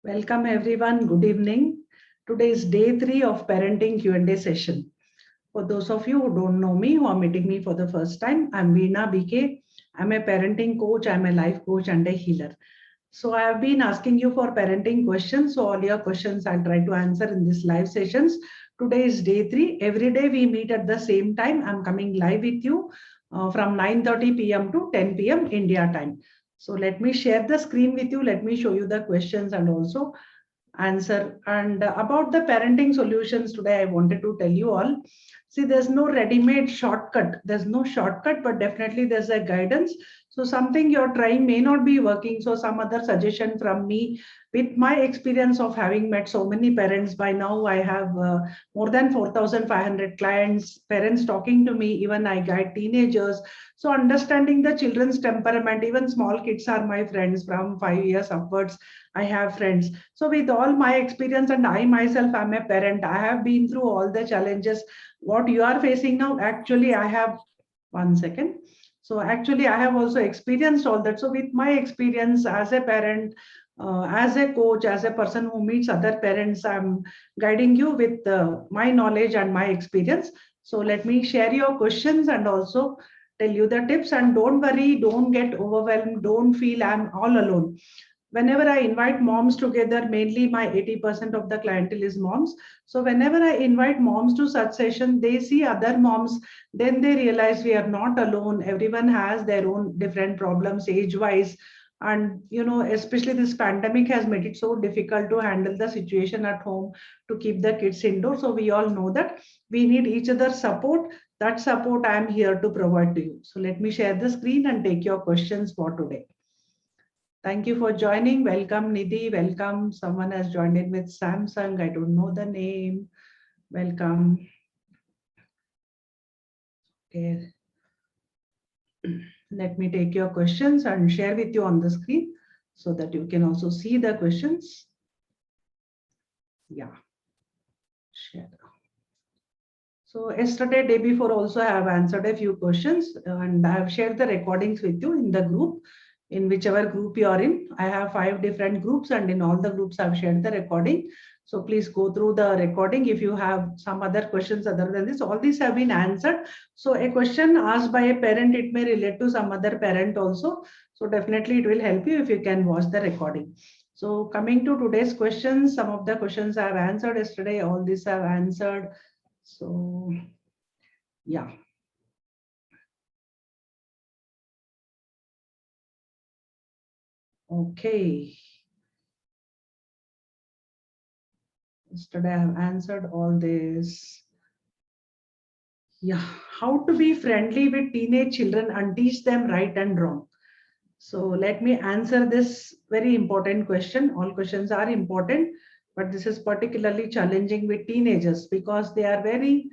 Welcome everyone. Good evening. Today is day 3 of parenting Q&A session. For those of you who don't know me, who are meeting me for the first time, I'm Veena BK. I'm a parenting coach, I'm a life coach and a healer. So I have been asking you for parenting questions. So all your questions I'll try to answer in this live sessions. Today is day 3. Every day we meet at the same time. I'm coming live with you from 9:30 p.m. to 10 p.m. India time. So let me share the screen with you. Let me show you the questions and also answer. And about the parenting solutions today, I wanted to tell you all. See, there's no ready-made shortcut. There's no shortcut, but definitely there's a guidance. So something you're trying may not be working. So some other suggestion from me, with my experience of having met so many parents, by now I have more than 4,500 clients, parents talking to me, even I guide teenagers. So understanding the children's temperament, even small kids are my friends from 5 years upwards. I have friends. So with all my experience, and I myself am a parent, I have been through all the challenges. What you are facing now, actually, I have, one second. So actually, I have also experienced all that. So with my experience as a parent, as a coach, as a person who meets other parents, I'm guiding you with my knowledge and my experience. So let me share your questions and also tell you the tips. And don't worry, don't get overwhelmed, don't feel I'm all alone. Whenever I invite moms together, mainly my 80% of the clientele is moms. So whenever I invite moms to such session, they see other moms, then they realize we are not alone. Everyone has their own different problems age-wise. And especially this pandemic has made it so difficult to handle the situation at home, to keep the kids indoors. So we all know that we need each other's support. That support I am here to provide to you. So let me share the screen and take your questions for today. Thank you for joining. Welcome, Nidhi. Welcome. Someone has joined in with Samsung. I don't know the name. Welcome. Okay. Let me take your questions and share with you on the screen so that you can also see the questions. Yeah. Share. So yesterday, day before also I have answered a few questions and I have shared the recordings with you in the group. In whichever group you are in, I have 5 different groups and in all the groups I've shared the recording. So please go through the recording if you have some other questions other than this. All these have been answered. So a question asked by a parent, it may relate to some other parent also. So definitely it will help you if you can watch the recording. So coming to today's questions, some of the questions I have answered yesterday, all these I have answered. So yeah. Okay. Yesterday I have answered all this. Yeah, how to be friendly with teenage children and teach them right and wrong. So let me answer this very important question. All questions are important, but this is particularly challenging with teenagers because they are very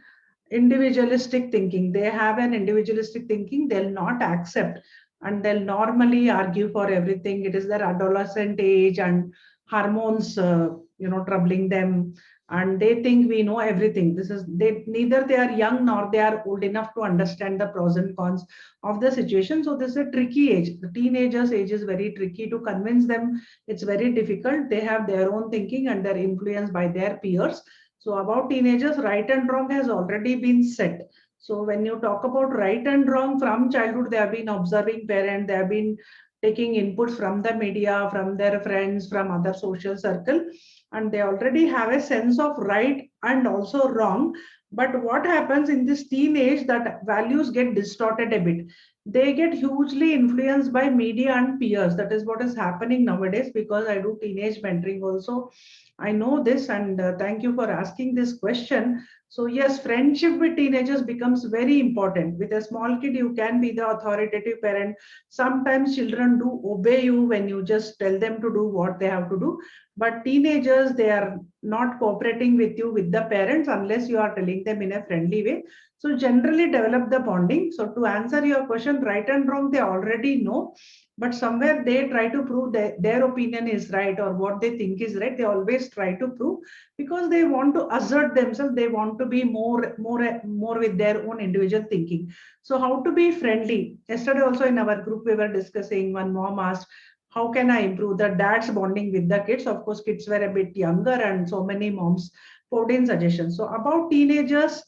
individualistic thinking. They have an individualistic thinking. They'll not accept and they'll normally argue for everything. It is their adolescent age and hormones, troubling them, and they think we know everything. This is they neither they are young nor they are old enough to understand the pros and cons of the situation. So this is a tricky age. The teenagers age is very tricky to convince them. It's very difficult. They have their own thinking and they're influenced by their peers. So about teenagers, right and wrong has already been set. So when you talk about right and wrong from childhood, they have been observing parents, they have been taking inputs from the media, from their friends, from other social circle, and they already have a sense of right and also wrong. But what happens in this teenage, that values get distorted a bit. They get hugely influenced by media and peers. That is what is happening nowadays, because I do teenage mentoring also. I know this, and thank you for asking this question. So yes, friendship with teenagers becomes very important. With a small kid, you can be the authoritative parent. Sometimes children do obey you when you just tell them to do what they have to do. But teenagers, they are not cooperating with you, with the parents, unless you are telling them in a friendly way. So generally develop the bonding. So to answer your question, right and wrong, they already know, but somewhere they try to prove that their opinion is right or what they think is right. They always try to prove, because they want to assert themselves. They want to be more with their own individual thinking. So how to be friendly? Yesterday also in our group we were discussing, one mom asked, how can I improve the dad's bonding with the kids? Of course, kids were a bit younger and so many moms 14 suggestions. So about teenagers,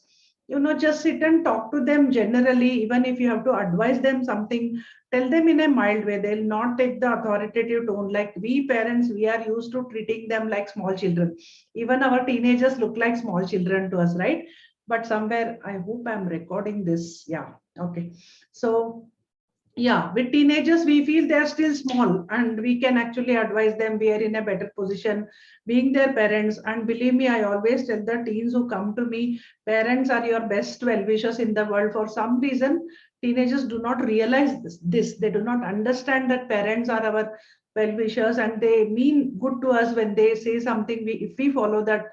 just sit and talk to them generally. Even if you have to advise them something, tell them in a mild way. They'll not take the authoritative tone. Like we parents, we are used to treating them like small children. Even our teenagers look like small children to us, right? But somewhere, I hope I'm recording this. Yeah. Okay. So yeah, with teenagers we feel they're still small and we can actually advise them. We are in a better position being their parents. And believe me, I always tell the teens who come to me, parents are your best well wishers in the world. For some reason, teenagers do not realize this. They do not understand that parents are our well wishers and they mean good to us. When they say something, if we follow that,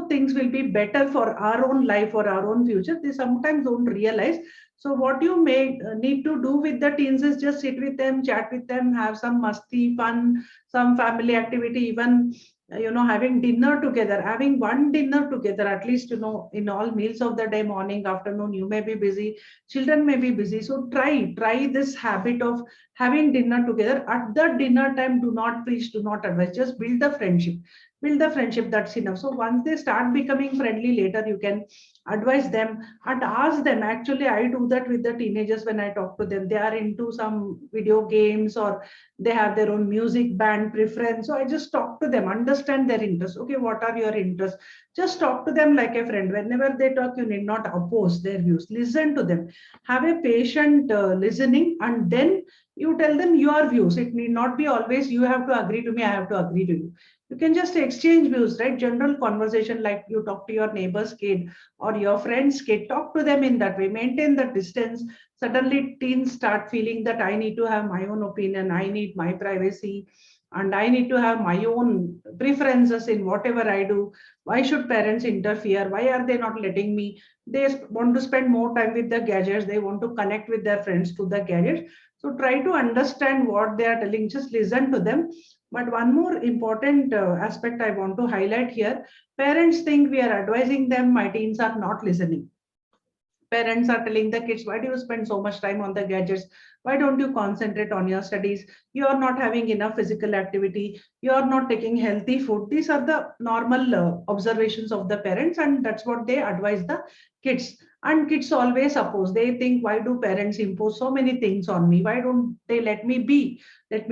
things will be better for our own life, for our own future. They sometimes don't realize. So what you may need to do with the teens is just sit with them, chat with them, have some musty, fun, some family activity, even having dinner together, having one dinner together, at least in all meals of the day, morning, afternoon. You may be busy, children may be busy. So try this habit of having dinner together. At the dinner time, do not preach, do not advise, just build the friendship. That's enough. So once they start becoming friendly later, you can advise them and ask them. Actually, I do that with the teenagers. When I talk to them, they are into some video games or they have their own music band preference. So I just talk to them, understand their interests. Okay, what are your interests? Just talk to them like a friend. Whenever they talk, you need not oppose their views. Listen to them, have a patient listening, and then you tell them your views. It need not be always you have to agree to me, I have to agree to you. You can just exchange views, right? General conversation, like you talk to your neighbor's kid or your friend's kid. Talk to them in that way, maintain the distance. Suddenly teens start feeling that I need to have my own opinion, I need my privacy, and I need to have my own preferences in whatever I do. Why should parents interfere? Why are they not letting me? They want to spend more time with the gadgets, they want to connect with their friends to the gadgets. So try to understand what they are telling, just listen to them. But one more important aspect I want to highlight here: parents think we are advising them, my teens are not listening. Parents are telling the kids, why do you spend so much time on the gadgets? Why don't you concentrate on your studies? You are not having enough physical activity, you are not taking healthy food. These are the normal observations of the parents, and that's what they advise the kids. And kids always oppose. They think, why do parents impose so many things on me? Why don't they let me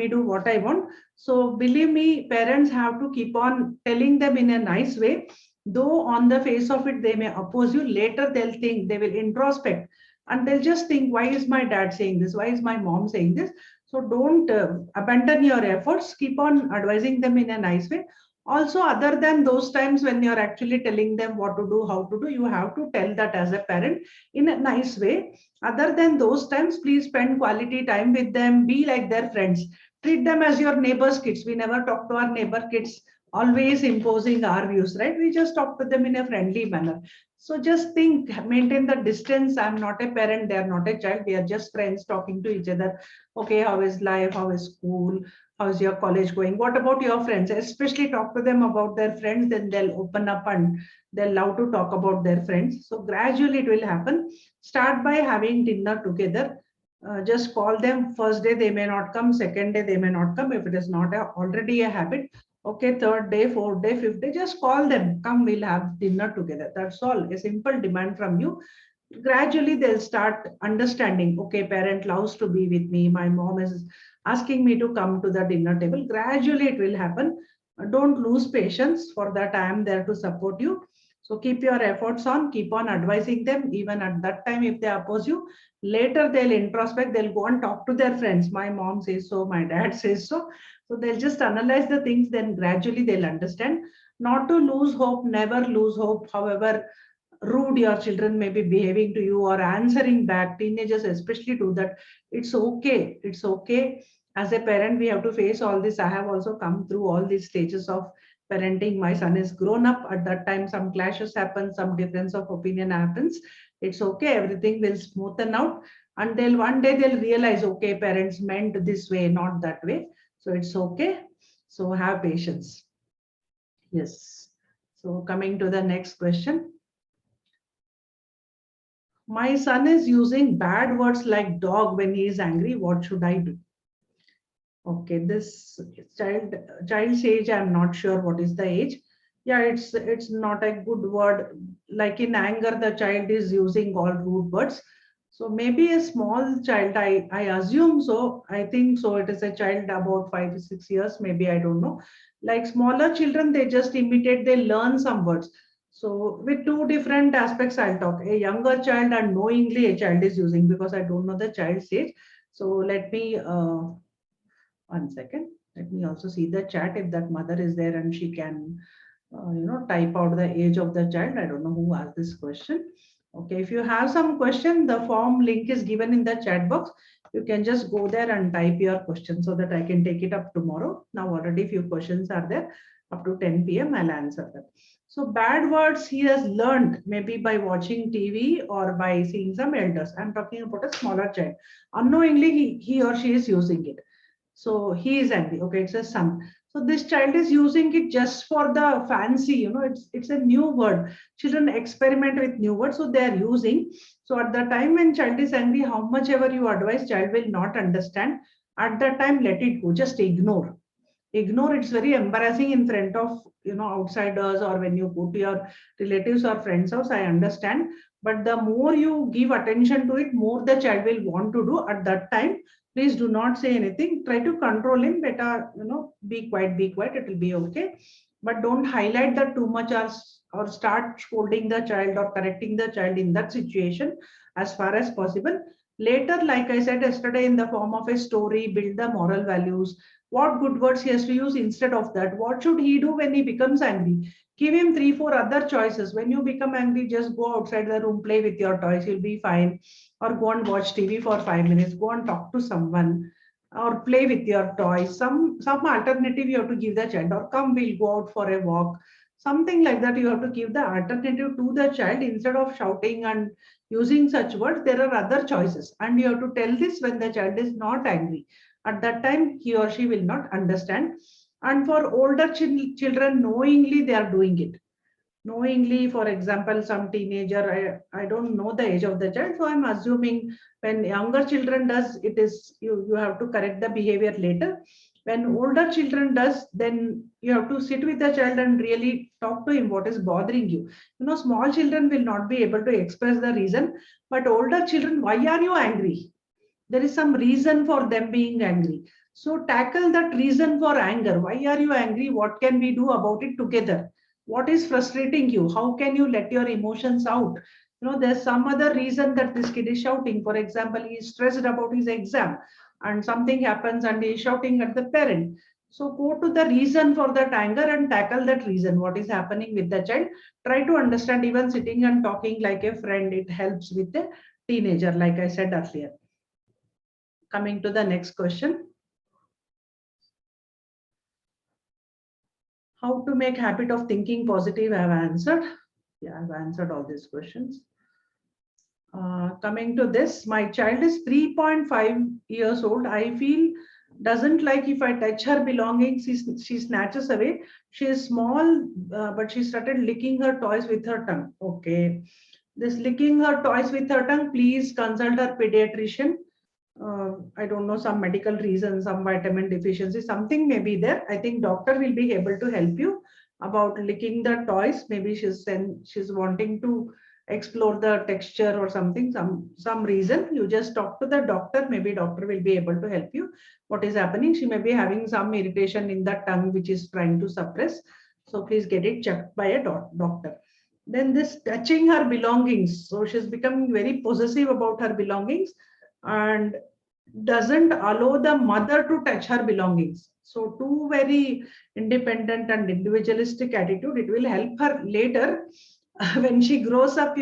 do what I want? So believe me, parents have to keep on telling them in a nice way. Though on the face of it they may oppose you, later they'll think, they will introspect, and they'll just think, why is my dad saying this, why is my mom saying this? So don't abandon your efforts, keep on advising them in a nice way. Also, other than those times when you're actually telling them what to do, how to do, you have to tell that as a parent in a nice way. Other than those times, please spend quality time with them, be like their friends, treat them as your neighbor's kids. We never talk to our neighbor kids always imposing our views, right? We just talk to them in a friendly manner. So just think, maintain the distance. I'm not a parent, they're not a child, we are just friends talking to each other. Okay, how is life? How is school? How is your college going? What about your friends? Especially talk to them about their friends, then they'll open up and they'll love to talk about their friends. So gradually it will happen. Start by having dinner together. Just call them. First day they may not come, second day they may not come. If it is not already a habit, okay, third day, fourth day, fifth day, just call them. Come, we'll have dinner together. That's all. A simple demand from you. Gradually, they'll start understanding. Okay, parent loves to be with me. My mom is asking me to come to the dinner table. Gradually, it will happen. Don't lose patience. For that, I am there to support you. So keep your efforts on. Keep on advising them. Even at that time, if they oppose you, later they'll introspect. They'll go and talk to their friends. My mom says so. My dad says so. So they'll just analyze the things, then gradually they'll understand. Not to lose hope, never lose hope. However rude your children may be behaving to you or answering back, teenagers especially do that. It's okay. It's okay. As a parent, we have to face all this. I have also come through all these stages of parenting. My son is grown up. At that time, some clashes happen, some difference of opinion happens. It's okay. Everything will smoothen out. And they'll one day they'll realize, okay, parents meant this way, not that way. So it's okay. So have patience. Yes. So coming to the next question. My son is using bad words like dog when he is angry. What should I do? Okay, this child's age, I'm not sure what is the age. Yeah, it's not a good word. Like in anger, the child is using all rude words. So maybe a small child, I assume so. I think so. It is a child about 5 to 6 years, maybe I don't know. Like smaller children, they just imitate, they learn some words. So with two different aspects, I'll talk. A younger child and knowingly a child is using because I don't know the child's age. So let me 1 second. Let me also see the chat if that mother is there and she can, type out the age of the child. I don't know who asked this question. Okay, if you have some question, the form link is given in the chat box. You can just go there and type your question so that I can take it up tomorrow. Now already few questions are there. Up to 10 p.m. I'll answer them. So bad words he has learned maybe by watching TV or by seeing some elders. I'm talking about a smaller child. Unknowingly, he or she is using it. So he is angry. Okay, it's a son. So this child is using it just for the fancy, it's a new word. Children experiment with new words, so they are using. So at the time when child is angry, how much ever you advise, child will not understand. At that time, let it go. Just ignore. Ignore. It's very embarrassing in front of outsiders or when you go to your relatives or friends' house. I understand, but the more you give attention to it, more the child will want to do. At that time, please do not say anything. Try to control him. Better, be quiet. Be quiet. It will be okay. But don't highlight that too much or start scolding the child or correcting the child in that situation as far as possible. Later, like I said yesterday, in the form of a story, build the moral values. What good words he has to use instead of that. What should he do when he becomes angry? Give him three, four other choices. When you become angry, just go outside the room, play with your toys, you'll be fine. Or go and watch TV for 5 minutes, go and talk to someone, or play with your toys. Some alternative you have to give the child, or come, we'll go out for a walk. Something like that, you have to give the alternative to the child instead of shouting and using such words. There are other choices, and you have to tell this when the child is not angry. At that time, he or she will not understand. And for older children, knowingly they are doing it. Knowingly, for example, some teenager, I don't know the age of the child, so I'm assuming when younger children does, it is you have to correct the behavior later. When older children does, then you have to sit with the child and really talk to him what is bothering you. Small children will not be able to express the reason, but older children, why are you angry? There is some reason for them being angry. So tackle that reason for anger. Why are you angry? What can we do about it together? What is frustrating you? How can you let your emotions out? There's some other reason that this kid is shouting. For example, he is stressed about his exam and something happens and he is shouting at the parent. So go to the reason for that anger and tackle that reason. What is happening with the child? Try to understand. Even sitting and talking like a friend, it helps with the teenager, like I said earlier. Coming to the next question. How to make habit of thinking positive? I have answered. Yeah, I've answered all these questions. Coming to this, my child is 3.5 years old. I feel doesn't like if I touch her belongings, she snatches away. She is small, but she started licking her toys with her tongue. Okay. This licking her toys with her tongue, please consult her pediatrician. I don't know, some medical reasons, some vitamin deficiency, something may be there. I think doctor will be able to help you about licking the toys. Maybe she's wanting to explore the texture or something, some reason. You just talk to the doctor. Maybe doctor will be able to help you. What is happening? She may be having some irritation in the tongue, which is trying to suppress. So please get it checked by a doctor. Then this touching her belongings. So she's becoming very possessive about her belongings and doesn't allow the mother to touch her belongings. So two very independent and individualistic attitude. It will help her later when she grows up.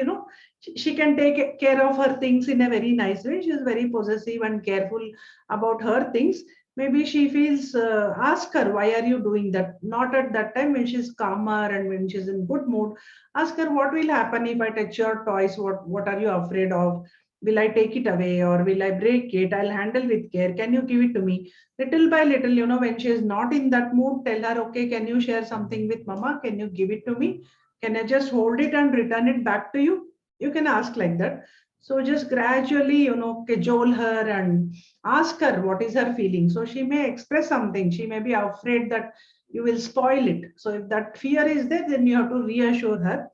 She can take care of her things in a very nice way. She is very possessive and careful about her things. Maybe she feels, ask her, why are you doing that? Not at that time, when she's calmer and when she's in good mood. Ask her, what will happen if I touch your toys? What are you afraid of? Will I take it away or will I break it? I'll handle with care. Can you give it to me? Little by little, when she is not in that mood, tell her, okay, can you share something with mama? Can you give it to me? Can I just hold it and return it back to you? You can ask like that. So just gradually, cajole her and ask her what is her feeling. So she may express something. She may be afraid that you will spoil it. So if that fear is there, then you have to reassure her.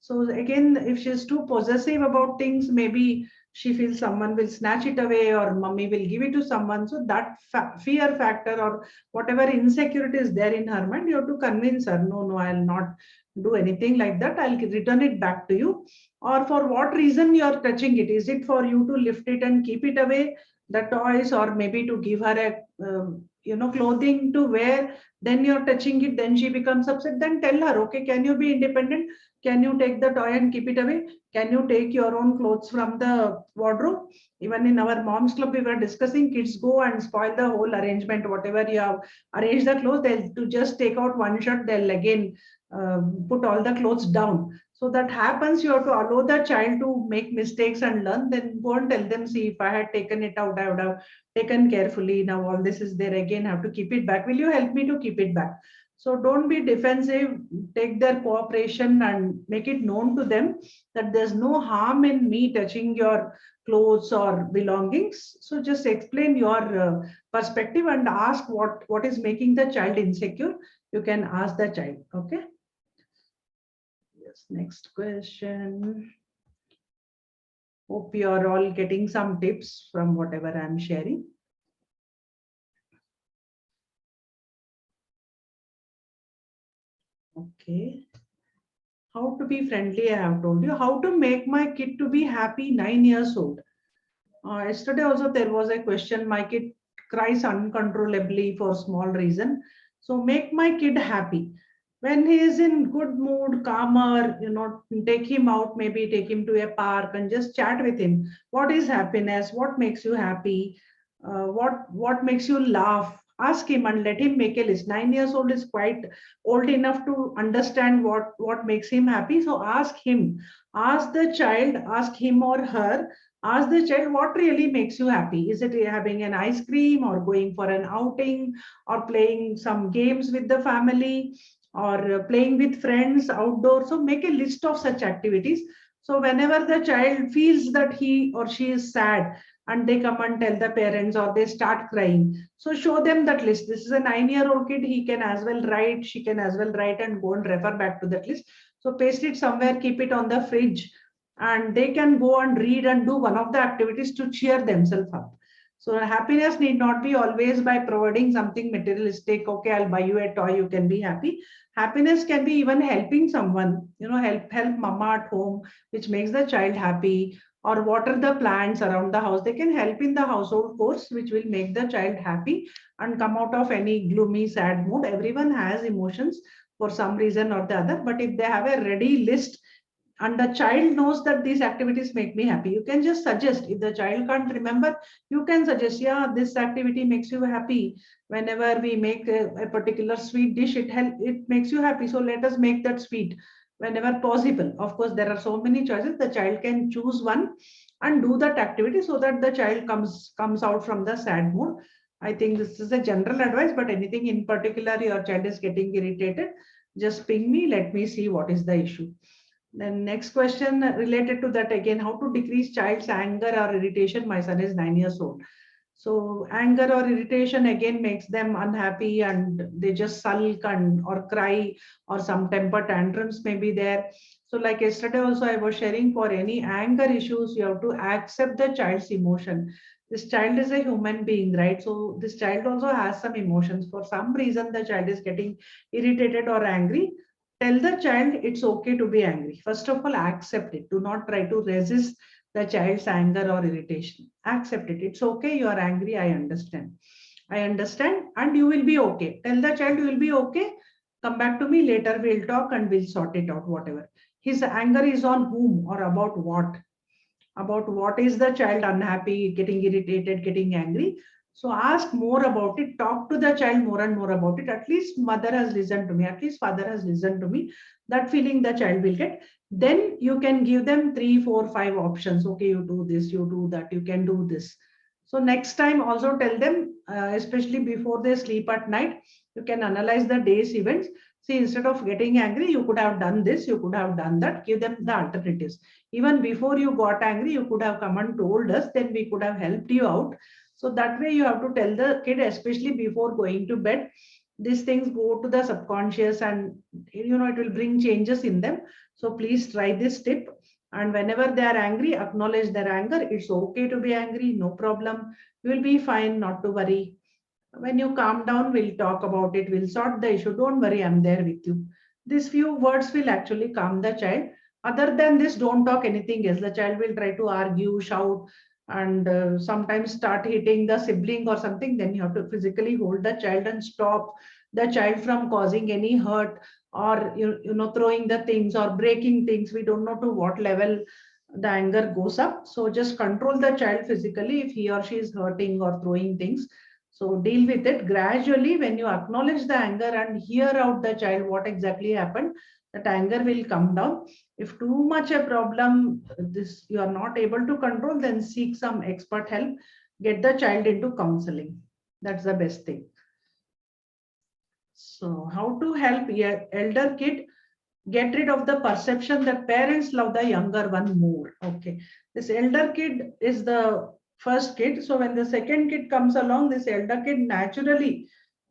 So again, if she's too possessive about things, maybe she feels someone will snatch it away or mommy will give it to someone. So that fear factor or whatever insecurity is there in her mind, you have to convince her, no, no, I'll not do anything like that. I'll return it back to you. Or for what reason you are touching it? Is it for you to lift it and keep it away, the toys, or maybe to give her a clothing to wear? Then you're touching it, then she becomes upset. Then tell her, okay, can you be independent? Can you take the toy and keep it away? Can you take your own clothes from the wardrobe? Even in our mom's club, we were discussing kids go and spoil the whole arrangement, whatever you have arranged the clothes, they'll to just take out one shirt, they'll again put all the clothes down. So that happens, you have to allow the child to make mistakes and learn. Then go and tell them, see, if I had taken it out, I would have taken carefully. Now all this is there again, have to keep it back. Will you help me to keep it back? So don't be defensive, take their cooperation and make it known to them that there's no harm in me touching your clothes or belongings. So just explain your perspective and ask what is making the child insecure. You can ask the child. Okay. Yes, next question. Hope you are all getting some tips from whatever I'm sharing. Okay. How to be friendly, I have told you. How to make my kid to be happy, 9 years old. Yesterday also there was a question, my kid cries uncontrollably for small reason. So make my kid happy. When he is in good mood, calmer, take him out, maybe take him to a park and just chat with him. What is happiness? What makes you happy? What makes you laugh? Ask him and let him make a list. 9 years old is quite old enough to understand what makes him happy. So ask him, ask the child, ask him or her, ask the child what really makes you happy. Is it having an ice cream or going for an outing or playing some games with the family or playing with friends outdoors? So make a list of such activities. So whenever the child feels that he or she is sad and they come and tell the parents or they start crying, so show them that list. This is a 9-year-old kid, he can as well write, she can as well write and go and refer back to that list. So paste it somewhere, keep it on the fridge, and they can go and read and do one of the activities to cheer themselves up. So happiness need not be always by providing something materialistic. Okay, I'll buy you a toy, you can be happy. Happiness can be even helping someone, help mama at home, which makes the child happy, or water the plants around the house. They can help in the household chores, which will make the child happy and come out of any gloomy, sad mood. Everyone has emotions for some reason or the other, but if they have a ready list and the child knows that these activities make me happy, you can just suggest. If the child can't remember, you can suggest, yeah, this activity makes you happy. Whenever we make a particular sweet dish, it makes you happy, so let us make that sweet whenever possible. Of course, there are so many choices, the child can choose one and do that activity so that the child comes out from the sad mood. I think this is a general advice, but anything in particular your child is getting irritated, just ping me, let me see what is the issue. Then next question related to that again, how to decrease child's anger or irritation. My son is 9 years old. So anger or irritation again makes them unhappy and they just sulk and or cry, or some temper tantrums may be there. So like yesterday also I was sharing, for any anger issues, you have to accept the child's emotion. This child is a human being, right? So this child also has some emotions. For some reason, the child is getting irritated or angry. Tell the child it's okay to be angry. First of all, accept it. Do not try to resist the child's anger or irritation. Accept it. It's okay. You are angry. I understand. I understand. And you will be okay. Tell the child you will be okay. Come back to me later. We'll talk and we'll sort it out, whatever. His anger is on whom or about what? About what is the child unhappy, getting irritated, getting angry. So ask more about it, talk to the child more and more about it. At least mother has listened to me, at least father has listened to me. That feeling the child will get. Then you can give them 3 4 5 options. Okay, you do this, you do that, you can do this. So next time also tell them, especially before they sleep at night, you can analyze the day's events. See, instead of getting angry, you could have done this, you could have done that. Give them the alternatives. Even before you got angry, you could have come and told us, then we could have helped you out. So that way you have to tell the kid, especially before going to bed, these things go to the subconscious, and it will bring changes in them. So please try this tip. And whenever they are angry, acknowledge their anger. It's okay to be angry, no problem. You will be fine, not to worry. When you calm down, we'll talk about it, we'll sort the issue. Don't worry, I'm there with you. These few words will actually calm the child. Other than this, don't talk anything else. The child will try to argue, shout, and sometimes start hitting the sibling or something. Then you have to physically hold the child and stop the child from causing any hurt, or throwing the things or breaking things. We don't know to what level the anger goes up. So just control the child physically if he or she is hurting or throwing things. So deal with it gradually. When you acknowledge the anger and hear out the child what exactly happened, that anger will come down. If too much a problem, this you are not able to control, then seek some expert help. Get the child into counseling. That's the best thing. So how to help elder kid get rid of the perception that parents love the younger one more. Okay, this elder kid is the first kid. So when the second kid comes along, this elder kid naturally,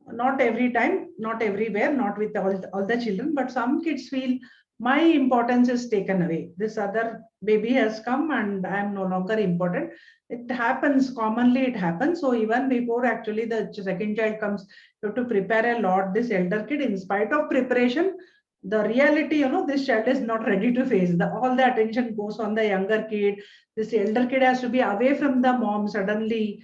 not every time, not everywhere, not with all the children, but some kids feel my importance is taken away. This other baby has come and I am no longer important. It happens commonly, it happens. So even before actually the second child comes, you have to prepare a lot. This elder kid, in spite of preparation, the reality, this child is not ready to face. All the attention goes on the younger kid. This elder kid has to be away from the mom. Suddenly,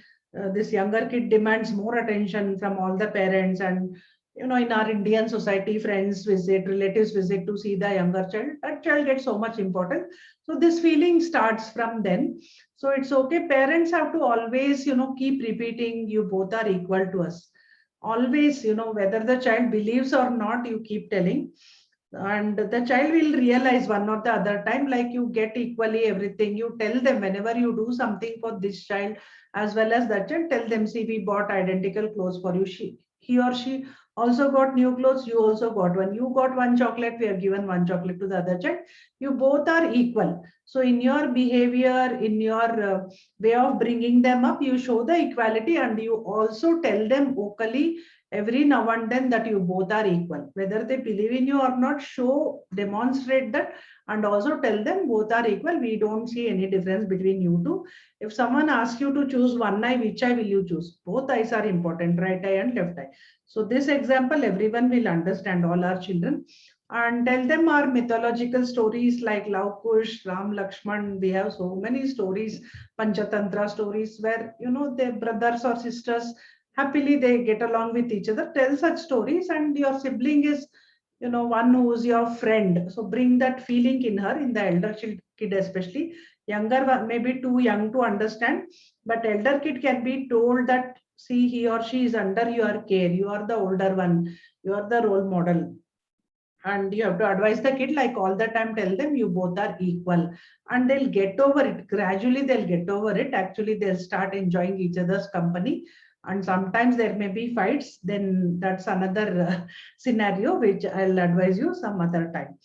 this younger kid demands more attention from all the parents. And, in our Indian society, friends visit, relatives visit to see the younger child. That child gets so much importance. So this feeling starts from then. So it's okay. Parents have to always, keep repeating, you both are equal to us. Always, whether the child believes or not, you keep telling, and the child will realize one or the other time, like you get equally everything. You tell them whenever you do something for this child as well as that child, tell them, see, we bought identical clothes for you. He or she also got new clothes, you also got one. You got one chocolate, we have given one chocolate to the other child. You both are equal. So in your behavior, in your way of bringing them up, you show the equality, and you also tell them vocally every now and then that you both are equal. Whether they believe in you or not, show, demonstrate that, and also tell them both are equal. We don't see any difference between you two. If someone asks you to choose one eye, which eye will you choose? Both eyes are important, right eye and left eye. So this example everyone will understand, all our children. And tell them our mythological stories like Love Kush, Ram Lakshman. We have so many stories, Panchatantra stories, where their brothers or sisters happily they get along with each other. Tell such stories, and your sibling is one who's your friend. So bring that feeling in her, in the elder kid especially. Younger one may be too young to understand, but elder kid can be told that, see, he or she is under your care, you are the older one, you are the role model. And you have to advise the kid, like, all the time tell them you both are equal, and they'll get over it. Gradually they'll get over it. Actually, they'll start enjoying each other's company. And sometimes there may be fights, then that's another scenario which I'll advise you some other time.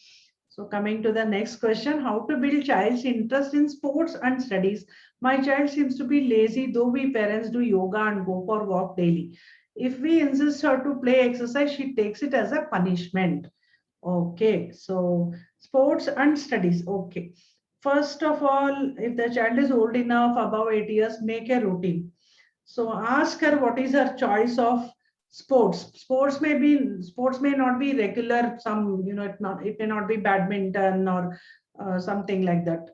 So coming to the next question, how to build child's interest in sports and studies. My child seems to be lazy, though we parents do yoga and go for walk daily. If we insist her to play exercise, she takes it as a punishment. Okay, so sports and studies. Okay. First of all, if the child is old enough, above 8 years, make a routine. So ask her what is her choice of sports. Sports may not be regular. Some, it may not be badminton or something like that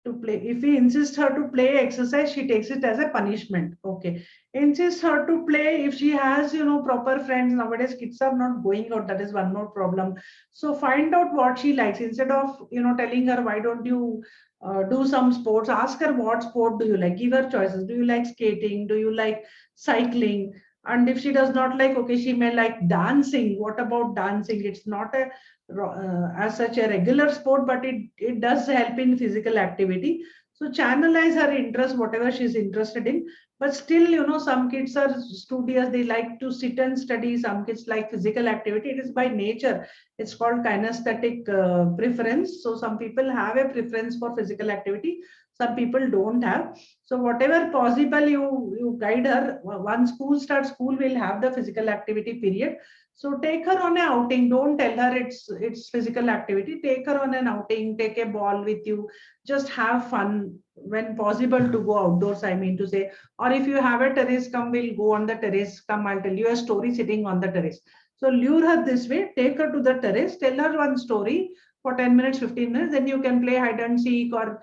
to play. If we insist her to play exercise, she takes it as a punishment. Okay. Insist her to play if she has, proper friends. Nowadays, kids are not going out. That is one more problem. So find out what she likes. Instead of, telling her, why don't you do some sports, ask her what sport do you like. Give her choices. Do you like skating? Do you like cycling? And if she does not like, okay, she may like dancing. What about dancing? It's not a as such a regular sport, but it does help in physical activity. So channelize her interest, whatever she's interested in. But still, some kids are studious, they like to sit and study. Some kids like physical activity. It is by nature. It's called kinesthetic preference. So some people have a preference for physical activity, some people don't have. So whatever possible, you guide her. Once school starts, school will have the physical activity period. So take her on an outing. Don't tell her it's physical activity. Take her on an outing. Take a ball with you. Just have fun when possible to go outdoors. I mean to say, or if you have a terrace, come, we'll go on the terrace. Come, I'll tell you a story sitting on the terrace. So lure her this way. Take her to the terrace. Tell her one story for 10 minutes, 15 minutes. Then you can play hide and seek, or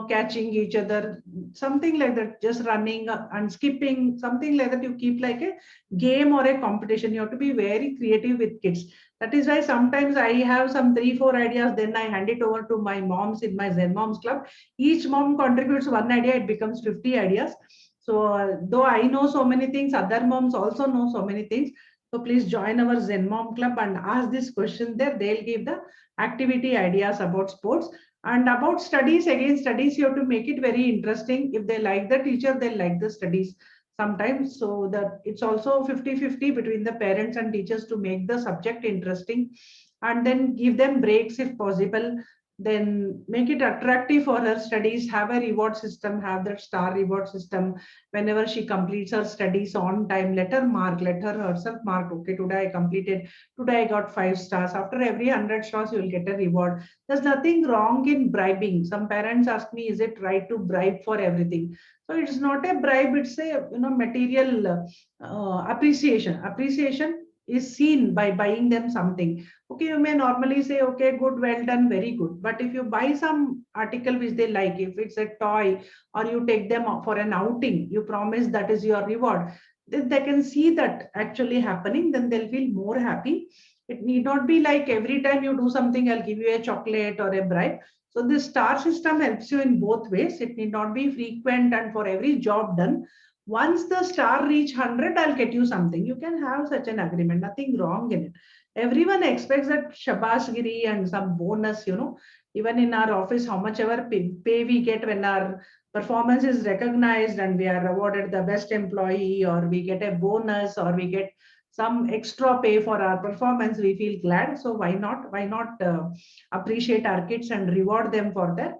catching each other, something like that, just running and skipping, something like that. You keep like a game or a competition. You have to be very creative with kids. That is why sometimes I have some 3 4 ideas, then I hand it over to my moms in my Zen Moms Club. Each mom contributes one idea, it becomes 50 ideas. So though I know so many things, other moms also know so many things. So please join our Zen Mom Club and ask this question there. They'll give the activity ideas about sports. And about studies, again, studies, you have to make it very interesting. If they like the teacher, they like the studies sometimes. So that it's also 50-50 between the parents and teachers to make the subject interesting, and then give them breaks if possible. Then make it attractive for her studies. Have a reward system, have that star reward system. Whenever she completes her studies on time, let her mark, let her herself mark. Okay, today I completed, today I got 5 stars. After every 100 stars, you will get a reward. There's nothing wrong in bribing. Some parents ask me, is it right to bribe for everything? So it's not a bribe, it's a material appreciation. Appreciation is seen by buying them something. Okay, you may normally say, okay, good, well done, very good. But if you buy some article which they like, if it's a toy, or you take them for an outing, you promise that is your reward, then they can see that actually happening, then they'll feel more happy. It need not be like every time you do something, I'll give you a chocolate or a bribe. So this star system helps you in both ways. It need not be frequent and for every job done. Once the star reach 100, I'll get you something. You can have such an agreement, nothing wrong in it. Everyone expects that shabashgiri and some bonus, even in our office, how much ever pay we get when our performance is recognized and we are awarded the best employee, or we get a bonus, or we get some extra pay for our performance, we feel glad. So why not appreciate our kids and reward them for their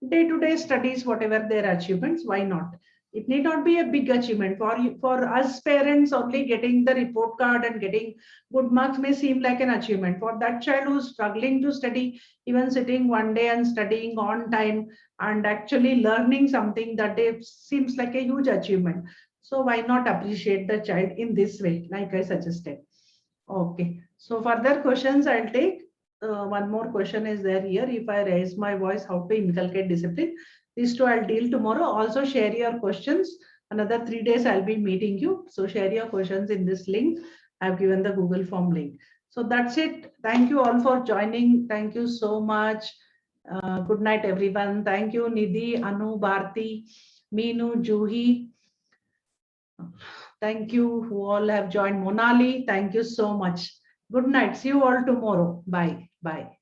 day to day studies, whatever their achievements? Why not? It need not be a big achievement for you. For us parents, only getting the report card and getting good marks may seem like an achievement. For that child who's struggling to study, even sitting one day and studying on time and actually learning something that day seems like a huge achievement. So why not appreciate the child in this way, like I suggested? Okay. So further questions I'll take. One more question is there here. If I raise my voice, how to inculcate discipline? These two I'll deal tomorrow. Also share your questions. Another 3 days I'll be meeting you. So share your questions in this link. I've given the Google form link. So that's it. Thank you all for joining. Thank you so much. Good night, everyone. Thank you, Nidhi, Anu, Bharti, Meenu, Juhi. Thank you who all have joined. Monali, thank you so much. Good night. See you all tomorrow. Bye. Bye.